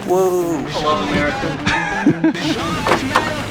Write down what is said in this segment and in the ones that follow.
Whoa. I love America.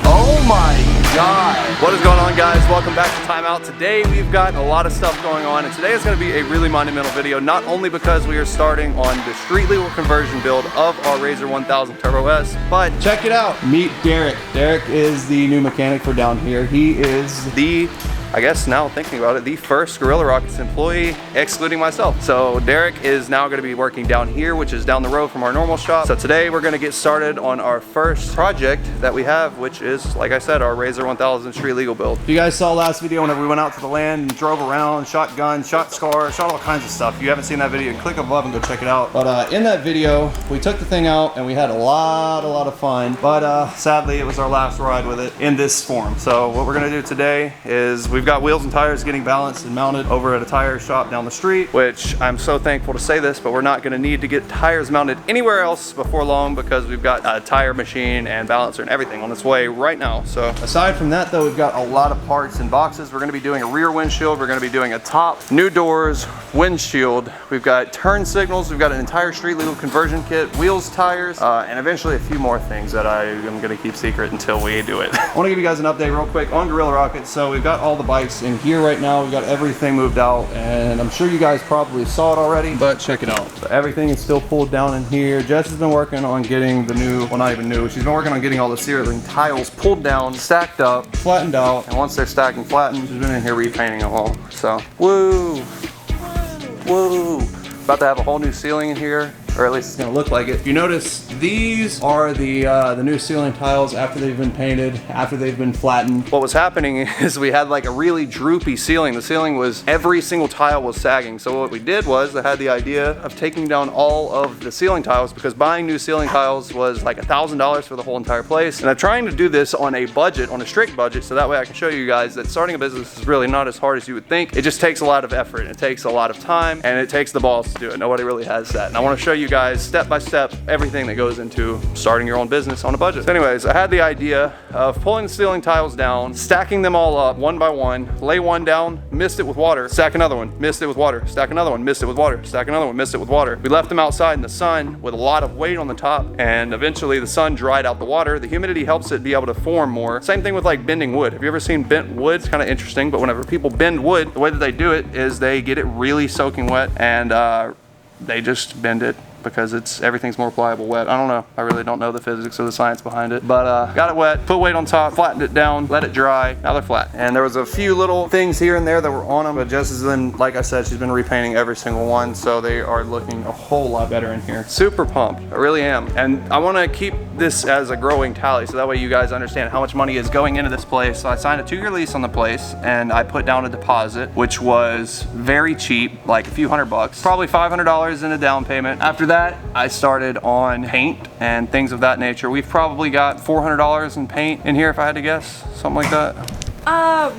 Oh my God. What is going on, guys? Welcome back to Timeout. Today we've got a lot of stuff going on, and today is going to be a really monumental video, not only because we are starting on the street legal conversion build of our RZR 1000 Turbo S, but check it out. Meet Derek. Derek is the new mechanic for down here. He is the, I guess now thinking about it, the first Gorilla Rockets employee, excluding myself. So Derek is now going to be working down here, which is down the road from our normal shop. So today we're going to get started on our first project that we have, which is, like I said, our RZR 1000 street legal build. If you guys saw last video whenever we went out to the land and drove around, shot guns, shot scars, shot all kinds of stuff. If you haven't seen that video, click above and go check it out. But in that video, we took the thing out and we had a lot of fun. But sadly, it was our last ride with it in this form. So what we're going to do today is we've got wheels and tires getting balanced and mounted over at a tire shop down the street, which I'm so thankful to say this, but we're not going to need to get tires mounted anywhere else before long because we've got a tire machine and balancer and everything on its way right now. So aside from that though, we've got a lot of parts and boxes. We're going to be doing a rear windshield. We're going to be doing a top, new doors, windshield. We've got turn signals. We've got an entire street legal conversion kit, wheels, tires, and eventually a few more things that I am going to keep secret until we do it. I want to give you guys an update real quick on Gorilla Rockets. So we've got all the bikes in here right now. We've got everything moved out, and I'm sure you guys probably saw it already, but check it out. So everything is still pulled down in here. Jess has been working on getting the new, well, not even new, she's been working on getting all the ceiling tiles pulled down, stacked up, flattened out, and once they're stacked and flattened, she's been in here repainting them all. So, woo, woo. About to have a whole new ceiling in here, or at least it's gonna look like it. If you notice, these are the new ceiling tiles after they've been painted, after they've been flattened. What was happening is we had like a really droopy ceiling. The ceiling was, every single tile was sagging. So what we did was, I had the idea of taking down all of the ceiling tiles because buying new ceiling tiles was like $1,000 for the whole entire place. And I'm trying to do this on a budget, on a strict budget, so that way I can show you guys that starting a business is really not as hard as you would think. It just takes a lot of effort, it takes a lot of time, and it takes the balls to do it. Nobody really has that. And I want to show you guys step by step everything that goes into starting your own business on a budget. So anyways, I had the idea of pulling the ceiling tiles down, stacking them all up one by one, lay one down, mist it with water, stack another one, mist it with water, stack another one, mist it with water, stack another one, mist it with water. We left them outside in the sun with a lot of weight on the top, and eventually the sun dried out the water. The humidity helps it be able to form more. Same thing with like bending wood. Have you ever seen bent wood? It's kind of interesting, but whenever people bend wood, the way that they do it is they get it really soaking wet, and they just bend it because everything's more pliable wet. I don't know. I really don't know the physics or the science behind it. But got it wet, put weight on top, flattened it down, let it dry. Now they're flat. And there was a few little things here and there that were on them, but Jess has been, like I said, she's been repainting every single one, so they are looking a whole lot better in here. Super pumped. I really am. And I want to keep this as a growing tally, so that way you guys understand how much money is going into this place. So I signed a 2-year lease on the place, and I put down a deposit, which was very cheap, like a few $100, probably $500 in a down payment. After that, I started on paint and things of that nature. We've probably got $400 in paint in here, if I had to guess, something like that.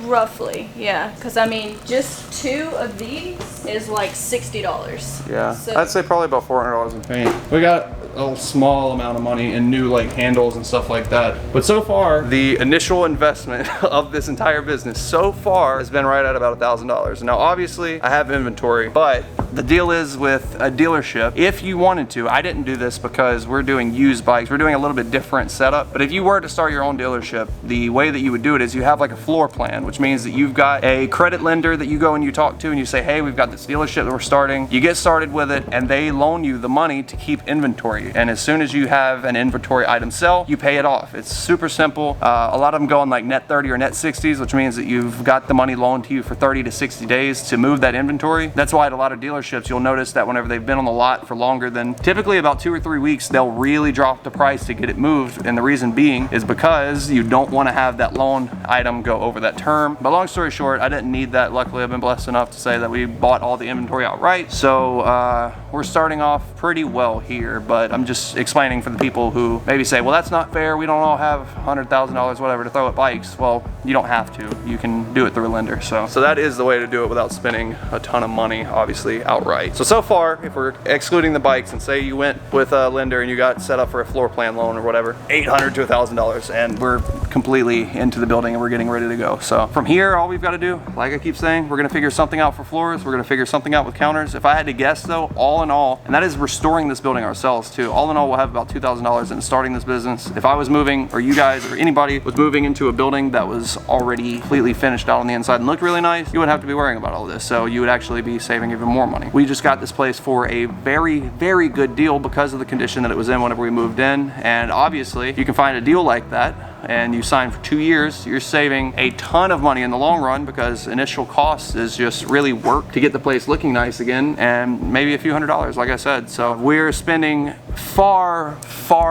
Roughly, yeah. Because I mean, just 2 of these is like $60. Yeah, so I'd say probably about $400 in paint. We got a small amount of money in new like handles and stuff like that. But so far, the initial investment of this entire business so far has been right at about $1,000. Now, obviously, I have inventory, but the deal is with a dealership, if you wanted to, I didn't do this because we're doing used bikes, we're doing a little bit different setup, but if you were to start your own dealership, the way that you would do it is you have like a floor plan, which means that you've got a credit lender that you go and you talk to and you say, hey, we've got this dealership that we're starting. You get started with it and they loan you the money to keep inventory. And as soon as you have an inventory item sell, you pay it off. It's super simple. A lot of them go on like net 30 or net 60s, which means that you've got the money loaned to you for 30 to 60 days to move that inventory. That's why at a lot of dealerships, you'll notice that whenever they've been on the lot for longer than typically about 2 or 3 weeks, they'll really drop the price to get it moved. And the reason being is because you don't want to have that loan item go over that term. But long story short, I didn't need that. Luckily, I've been blessed enough to say that we bought all the inventory outright. So we're starting off pretty well here, but I'm just explaining for the people who maybe say, well, that's not fair. We don't all have $100,000, whatever, to throw at bikes. Well, you don't have to. You can do it through a lender. So that is the way to do it without spending a ton of money, obviously, outright. So far, if we're excluding the bikes and say you went with a lender and you got set up for a floor plan loan or whatever, $800 to $1,000, and we're completely into the building and we're getting ready to go. So from here, all we've got to do, like I keep saying, we're going to figure something out for floors. We're going to figure something out with counters. If I had to guess though, all all in all, and that is restoring this building ourselves too. All in all, we'll have about $2,000 in starting this business. If I was moving, or you guys, or anybody was moving into a building that was already completely finished out on the inside and looked really nice, you wouldn't have to be worrying about all this. So you would actually be saving even more money. We just got this place for a very, very good deal because of the condition that it was in whenever we moved in. And obviously, you can find a deal like that and you sign for 2 years, you're saving a ton of money in the long run because initial cost is just really work to get the place looking nice again, and maybe a few $100s, like I said. So we're spending far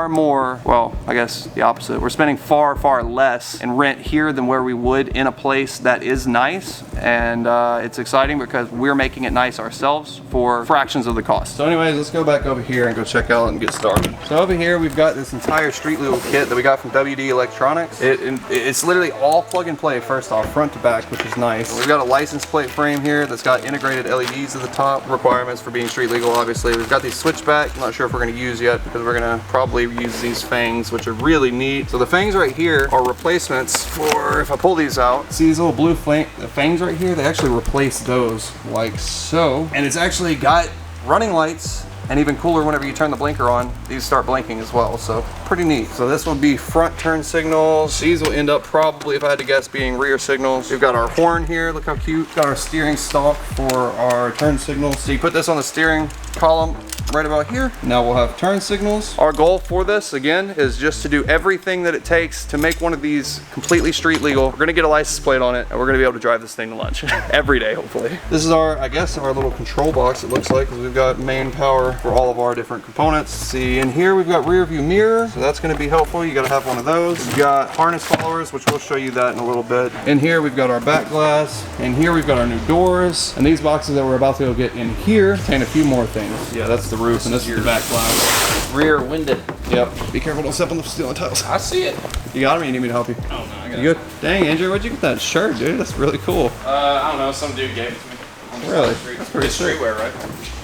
more, well, I guess the opposite. We're spending far less in rent here than where we would in a place that is nice, and it's exciting because we're making it nice ourselves for fractions of the cost. So anyways, let's go back over here and go check out and get started. So over here, we've got this entire street legal kit that we got from WD Electronics. It's literally all plug and play, first off, front to back, which is nice. We've got a license plate frame here that's got integrated LEDs at the top, requirements for being street legal, obviously. We've got these switchback, I'm not sure if we're gonna use yet because we're gonna probably use these fangs, which are really neat. So the fangs right here are replacements for, if I pull these out, see these little blue fangs right here? They actually replace those like so. And it's actually got running lights, and even cooler, whenever you turn the blinker on, these start blinking as well, so pretty neat. So this will be front turn signals. These will end up probably, if I had to guess, being rear signals. We've got our horn here, look how cute. Got our steering stalk for our turn signals. So you put this on the steering column right about here. Now we'll have turn signals. Our goal for this, again, is just to do everything that it takes to make one of these completely street legal. We're gonna get a license plate on it, and we're gonna be able to drive this thing to lunch every day, hopefully. This is our, I guess, our little control box, it looks like, because we've got main power for all of our different components. See, in here we've got rear view mirror, so that's gonna be helpful. You gotta have one of those. We've got harness followers, which we'll show you that in a little bit. In here we've got our back glass. In here we've got our new doors. And these boxes that we're about to go get in here contain a few more things. Yeah, that's the roof, and this is the back glass. Rear winded. Yep. Be careful, don't step on the steel tiles. I see it. You got them, or you need me to help you? Oh, no, I got You good? Dang, Andrew, where'd you get that shirt, dude? That's really cool. I don't know, some dude gave it to me. Really? That's pretty it's sick. streetwear, right?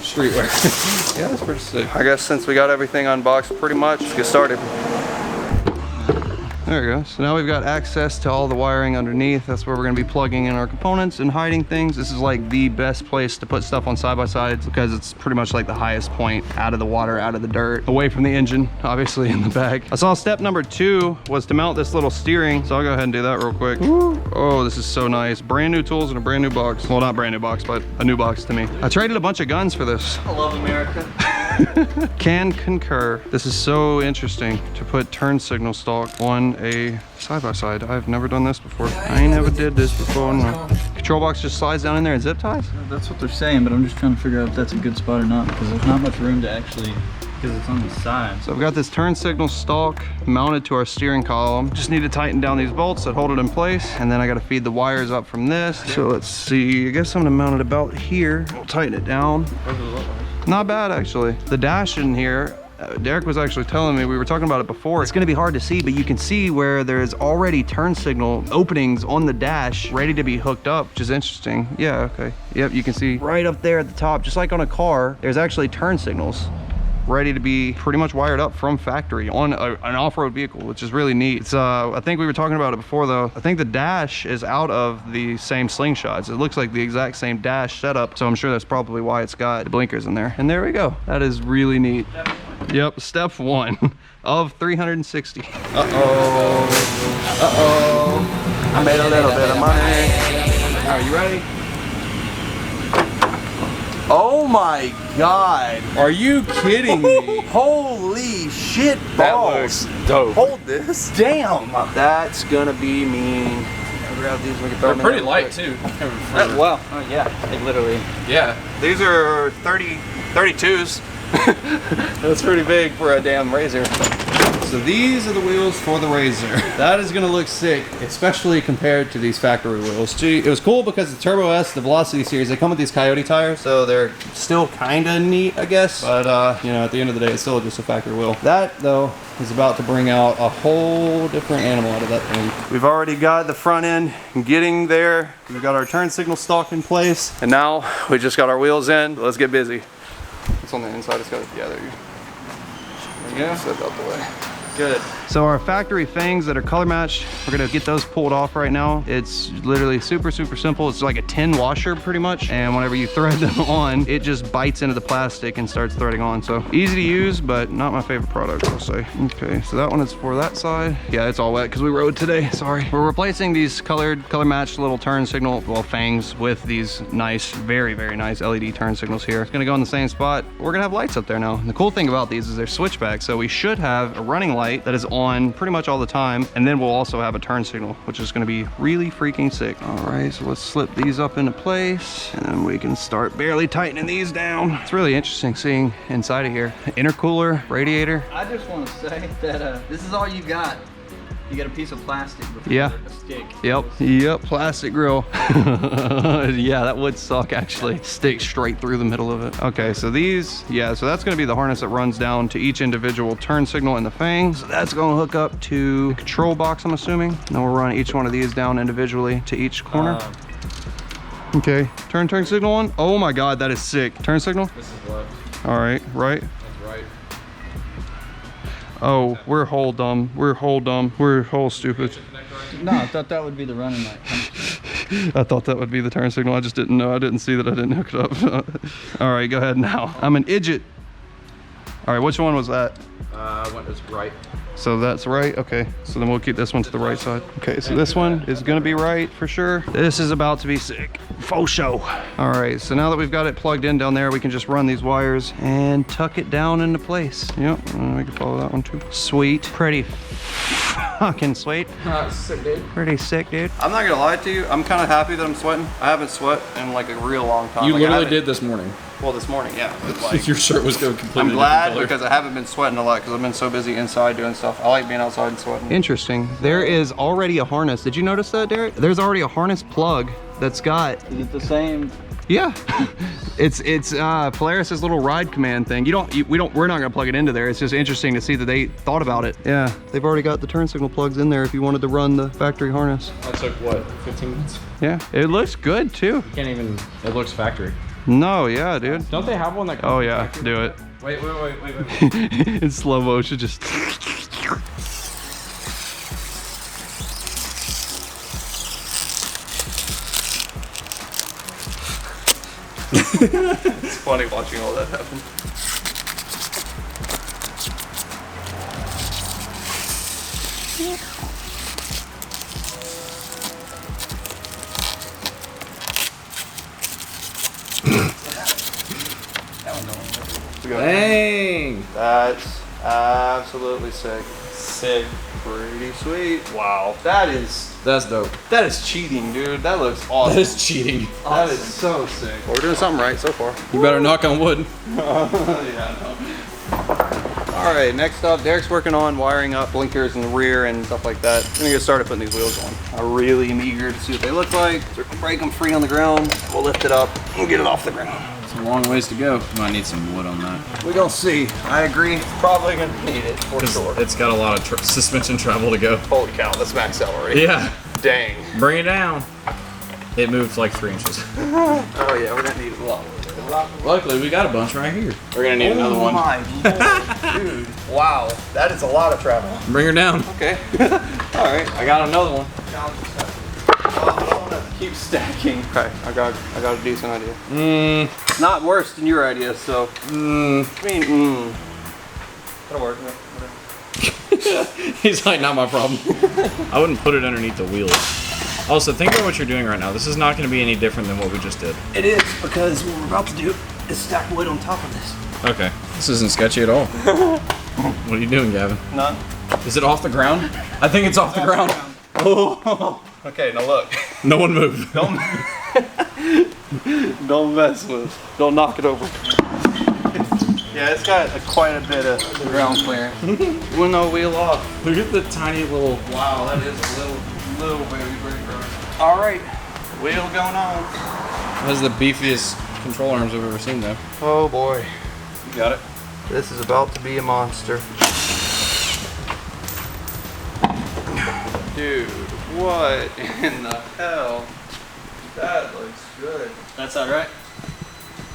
Streetwear. Yeah, that's pretty sick. I guess since we got everything unboxed pretty much, let's get started. There we go. So now we've got access to all the wiring underneath. That's where we're gonna be plugging in our components and hiding things. This is like the best place to put stuff on side-by-sides because it's pretty much like the highest point out of the water, out of the dirt, away from the engine, obviously in the back. I saw step number 2 was to mount this little steering. So I'll go ahead and do that real quick. Woo. Oh, this is so nice. Brand new tools and a brand new box. Well, not brand new box, but a new box to me. I traded a bunch of guns for this. I love America. Can concur. This is so interesting to put turn signal stalk on a side-by-side. I've never done this before. I ain't never did this before, no. Control box just slides down in there and zip ties? That's what they're saying, but I'm just trying to figure out if that's a good spot or not, because there's not much room to actually, because it's on the side. So I've got this turn signal stalk mounted to our steering column. Just need to tighten down these bolts that hold it in place, and then I gotta feed the wires up from this. So let's see, I guess I'm gonna mount it about here. We'll tighten it down. Not bad, actually. The dash in here, Derek was actually telling me, we were talking about it before, it's gonna be hard to see, but you can see where there's already turn signal openings on the dash ready to be hooked up, which is interesting. Yeah, okay. Yep, you can see right up there at the top, just like on a car, there's actually turn signals ready to be pretty much wired up from factory on an off-road vehicle, which is really neat. It's I think we were talking about it before though. I think the dash is out of the same slingshots. It looks like the exact same dash setup, so I'm sure that's probably why it's got the blinkers in there. And there we go. That is really neat. Yep, step 1 of 360. Uh-oh. Uh-oh. I made a little bit of money. Are you ready? Oh my God. Are you kidding me? Holy shit balls. That looks dope. Hold this. Damn. That's gonna be mean. Grab these, we can throw They're them pretty in light there. too. Well, oh yeah, they literally. Yeah. These are 32s. That's pretty big for a damn Razor. So these are the wheels for the Razor. That is gonna look sick, especially compared to these factory wheels. Gee, it was cool because the Turbo S, the Velocity series, they come with these Coyote tires, so they're still kinda neat, I guess. But you know, at the end of the day, it's still just a factory wheel. That though is about to bring out a whole different animal out of that thing. We've already got the front end getting there. We've got our turn signal stalk in place, and now we just got our wheels in. Let's get busy. It's on the inside. It's got, yeah, there you go. Set it out the way. Good. So our factory fangs that are color matched, we're gonna get those pulled off right now. It's literally super simple. It's like a tin washer pretty much. And whenever you thread them on, it just bites into the plastic and starts threading on. So easy to use, but not my favorite product, I'll say. Okay, so that one is for that side. Yeah, it's all wet because we rode today, sorry. We're replacing these color matched little turn signal, well, fangs with these nice, very nice LED turn signals here. It's gonna go in the same spot. We're gonna have lights up there now. And the cool thing about these is they're switchback, so we should have a running light that is on pretty much all the time, and then we'll also have a turn signal, which is gonna be really freaking sick. All right, so let's slip these up into place, and then we can start barely tightening these down. It's really interesting seeing inside of here. Intercooler, radiator. I just want to say that this is all you got. You got a piece of plastic before Yeah. a stick. Yep, plastic grill. Yeah, that would suck actually. Stick straight through the middle of it. Okay, so these, yeah, so that's gonna be the harness that runs down to each individual turn signal in the fang. So that's gonna hook up to the control box, I'm assuming. Then we'll run each one of these down individually to each corner. Okay, turn signal on. Oh my God, that is sick. Turn signal. This is left. All right, right. That's right. Oh, we're whole dumb. We're whole stupid. No, I thought that would be the running light. I thought that would be the turn signal. I just didn't know. I didn't see that I didn't hook it up. All right, go ahead now. I'm an idiot. All right, which one was that? Went this right. So that's right, okay. So then we'll keep this one to the right side. Okay, so this one is gonna be right for sure. This is about to be sick, faux show. All right, so now that we've got it plugged in down there, we can just run these wires and tuck it down into place. Yep, we can follow that one too. Sweet, pretty fucking sweet. Sick, dude. Pretty sick, dude. I'm not gonna lie to you, I'm kind of happy that I'm sweating. I haven't sweat in like a real long time. You Like, literally did this morning. Well, this morning, yeah. It's like, Your shirt was going completely I'm glad different color. because I haven't been sweating a lot because I've been so busy inside doing stuff. I like being outside and sweating. Interesting. There is already a harness. Did you notice that, Derek? There's already a harness plug that's got. Is it the same? Yeah. it's Polaris's little ride command thing. We're not gonna plug it into there. It's just interesting to see that they thought about it. Yeah. They've already got the turn signal plugs in there if you wanted to run the factory harness. That took what, 15 minutes? Yeah. It looks good too. You can't even, it looks factory. No, yeah, dude. Don't they have one that Oh yeah, do it. Wait. In slow motion, just. It's funny watching all that happen. Dang. That's absolutely sick. Sick. Pretty sweet. Wow. That's dope. That is cheating, dude. That looks awesome. That is cheating. That is so sick. Well, we're doing something right so far. You better knock on wood. Yeah, I know. All right, next up, Derek's working on wiring up blinkers in the rear and stuff like that. I'm gonna get started putting these wheels on. I really am eager to see what they look like. So we can break them free on the ground. We'll lift it up and get it off the ground. It's a long ways to go. Might need some wood on that. We're gonna see. I agree. Probably gonna need it for sure. It's got a lot of suspension travel to go. Holy cow, that's max already. Yeah. Dang. Bring it down. It moved like 3 inches. Oh yeah, we're gonna need a lot. Luckily, we got a bunch right here. We're gonna need another one. Oh my lord, dude. Wow, that is a lot of travel. Bring her down. Okay. All right. I got another one. I don't want to keep stacking. Okay, I got a decent idea. It's not worse than your idea, so. That'll work. He's like, not my problem. I wouldn't put it underneath the wheels. Also, think about what you're doing right now. This is not going to be any different than what we just did. It is, because what we're about to do is stack wood on top of this. Okay. This isn't sketchy at all. What are you doing, Gavin? None. Is it off the ground? I think it's off the ground. Oh. Okay, now look. No one move. Don't mess with it. Don't knock it over. Yeah, it's got quite a bit of ground clearance. With no wheel off. Look at the tiny little... Wow, that is a little baby brake rod. All right, wheel going on. That's the beefiest control arms I've ever seen, though. Oh boy. You got it? This is about to be a monster. Dude, what in the hell? That looks good. That's all right.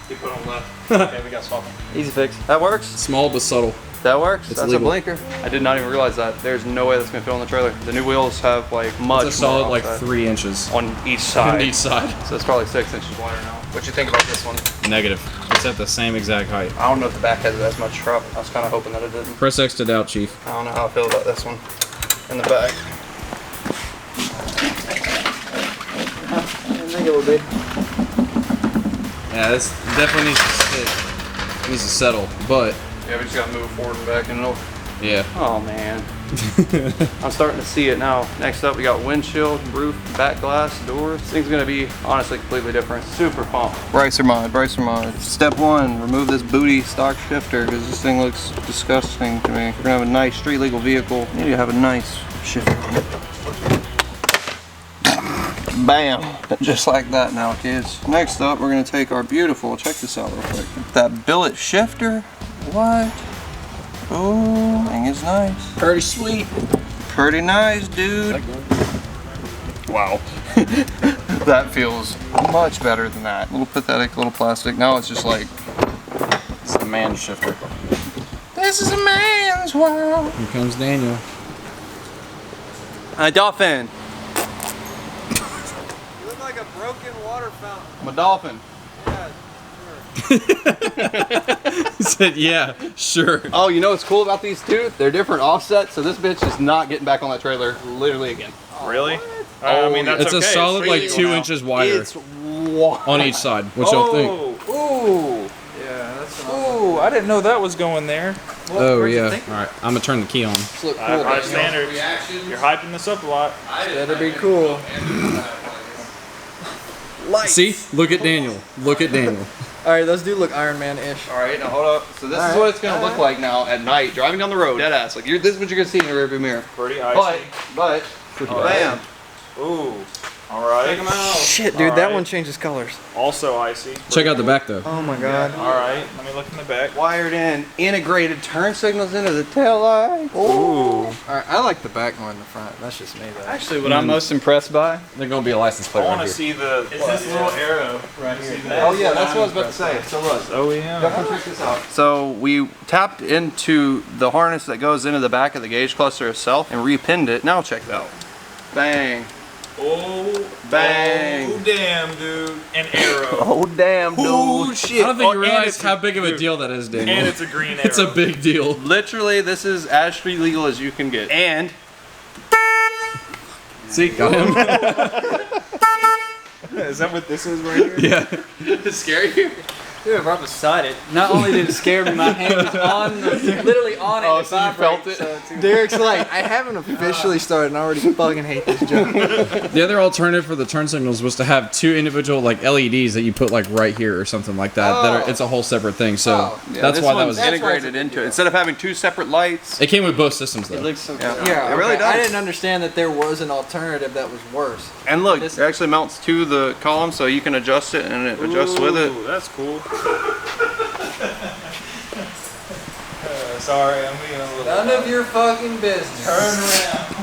You put on left. Okay, we got swapping. Easy fix. That works? Small but subtle. That works? It's That's legal. a blinker. I did not even realize that. There's no way that's gonna fit on the trailer. The new wheels have like much It's a solid more like offset 3 inches on each side. on each side. So it's probably 6 inches wider now. What you think about this one? Negative. It's at the same exact height. I don't know if the back has as much trouble. I was kind of hoping that it didn't. Press X to doubt, Chief. I don't know how I feel about this one in the back. Yeah, this definitely needs to sit. Needs to settle, but Yeah, we just gotta move forward and back and it'll. yeah. Oh man. I'm starting to see it now. Next up, we got windshield, roof, back glass, doors. This thing's gonna be honestly completely different. Super pumped. Bracer mod, bracer mod. Step 1, remove this booty stock shifter because this thing looks disgusting to me. We're gonna have a nice street legal vehicle. You need to have a nice shifter on it. Bam! Just like that now, kids. Next up, we're gonna take our beautiful, check this out real quick. That billet shifter. What? Oh, thing is nice. Pretty sweet. Pretty nice, dude. Wow. That feels much better than that. Little pathetic, little plastic. Now it's just like, It's the man shifter. this is a man's world. Here comes Daniel. A dolphin. You look like a broken water fountain. I'm a dolphin. He said, yeah, sure. Oh, you know what's cool about these two? They're different offsets, so this bitch is not getting back on that trailer literally again. Really? Oh, I mean, that's It's okay. a solid like legal 2 now. inches wider It's wild. on each side. What y'all think? Ooh. Yeah, that's Ooh, I didn't know that was going there. Oh yeah. All right, I'm gonna turn the key on. This look cool. High don't you? standards. You're hyping this up a lot. That'd be cool. See? Look at Daniel. Look at Daniel. Alright, those do look Iron Man-ish. All right, now hold up. So this is what it's gonna look like now at night, driving down the road, dead ass. Like this is what you're gonna see in your rearview mirror. Pretty icy. But, bam. Ooh. All right. Take them out. Shit, dude, All that right. one changes colors. Also icy. Check out the back though. Oh my god. All right. Let me look in the back. Wired in, integrated turn signals into the tail light. Ooh. Alright, I like the back more than the front. That's just me though. Actually, what I'm most impressed by. They're gonna be a license I plate want right to here. see the. It's this little arrow right here. Oh yeah, that's what I was about to say. So look. Oh yeah. Definitely check this out. So we tapped into the harness that goes into the back of the gauge cluster itself and repinned it. Now check it out. Bang. Oh. Bang. Oh damn, dude. An arrow. Oh damn, dude. Oh shit. I don't think Oh, you and realize it's how big of a deal that is, Daniel. And it's a green arrow. It's a big deal. Literally, this is as street legal as you can get. And See, got him. Is that what this is right here? Yeah. does it scare you? Dude, if I'm beside it, not only did it scare me, my hand was on, literally on it. Oh, and so you felt it? Derek's like, I haven't officially started and I already fucking hate this joke. The other alternative for the turn signals was to have 2 individual like LEDs that you put like right here or something like that. That are, it's a whole separate thing. So Yeah, that's this why that one's was. integrated into it. Instead of having 2 separate lights. It came with both systems though. It looks so Yeah, it really okay. I does. didn't understand that there was an alternative that was worse. And look, This- it actually mounts to the column so you can adjust it and it adjusts with it. Ooh, that's cool. Sorry, I'm being a little. None of your fucking business. Turn around.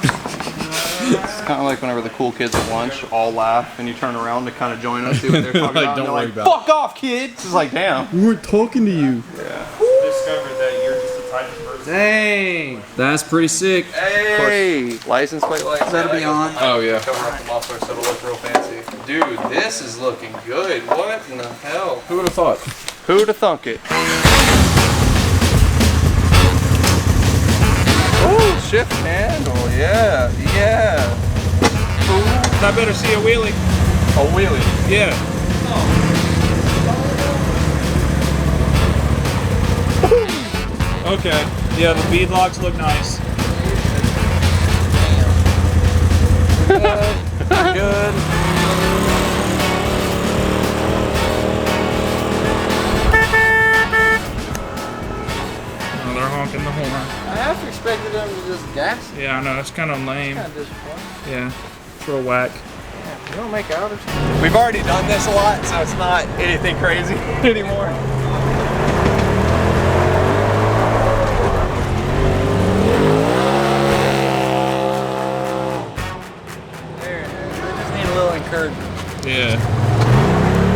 It's kind of like whenever the cool kids at lunch all laugh and you turn around to kind of join us, see what they're talking Like, about. and don't they're worry like, about it. fuck off, kids! It's like, damn. We weren't talking to you. Discovered that you're just the type of person. Dang. That's pretty sick. Hey! License plate lights. That'll be on. Oh yeah. Cover up the muffler so it'll look real fancy. Dude, this is looking good. What in the hell? Who would have thought? Who'd have thunk it? Ooh, shift handle. Yeah, yeah. I better see a wheelie. A wheelie. Yeah. Okay. Yeah, the bead locks look nice. Good. Oh, they're honking the horn. I half expected them to just gas it. Yeah, I know. It's kind of lame. Kind of disappointing. Yeah. It's real whack. You don't make out or something. We've already done this a lot, so it's not anything crazy anymore. There, they just need a little encouragement. Yeah.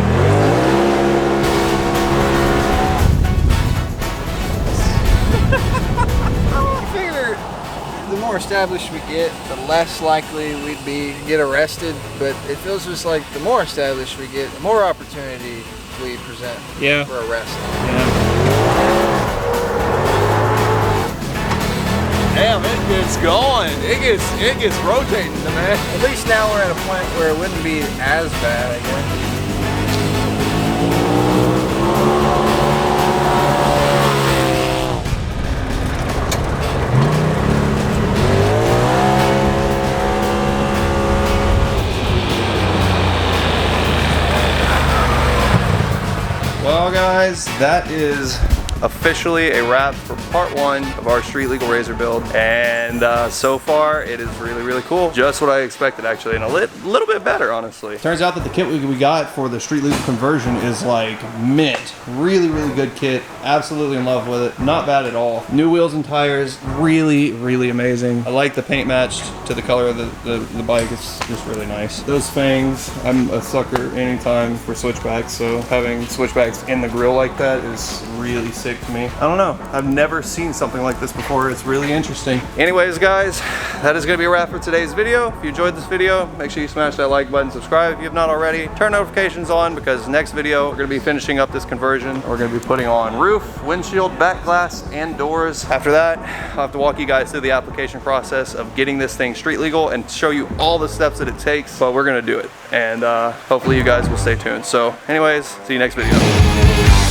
the more established we get, the less likely we'd be to get arrested. But it feels just like the more established we get, the more opportunity we present for arrest. Damn, it gets going. It gets rotating, man. At least now we're at a point where it wouldn't be as bad, I guess. Well, guys, that is officially a wrap for part 1 of our street legal razor build, and so far it is really cool. Just what I expected, actually, and a little bit better, honestly. Turns out that the kit we got for the street legal conversion is like mint. Really good kit. Absolutely in love with it. Not bad at all. New wheels and tires, really amazing. I like the paint matched to the color of the bike. It's just really nice. Those fangs, I'm a sucker anytime for switchbacks, so having switchbacks in the grill like that is really sick to me. I don't know. I've never seen something like this before. It's really interesting. Anyways, guys, that is going to be a wrap for today's video. If you enjoyed this video, make sure you smash that like button, subscribe if you have not already. Turn notifications on, because next video we're going to be finishing up this conversion. We're going to be putting on roof, windshield, back glass, and doors. After that, I'll have to walk you guys through the application process of getting this thing street legal and show you all the steps that it takes, but we're going to do it. And hopefully you guys will stay tuned. So anyways, see you next video.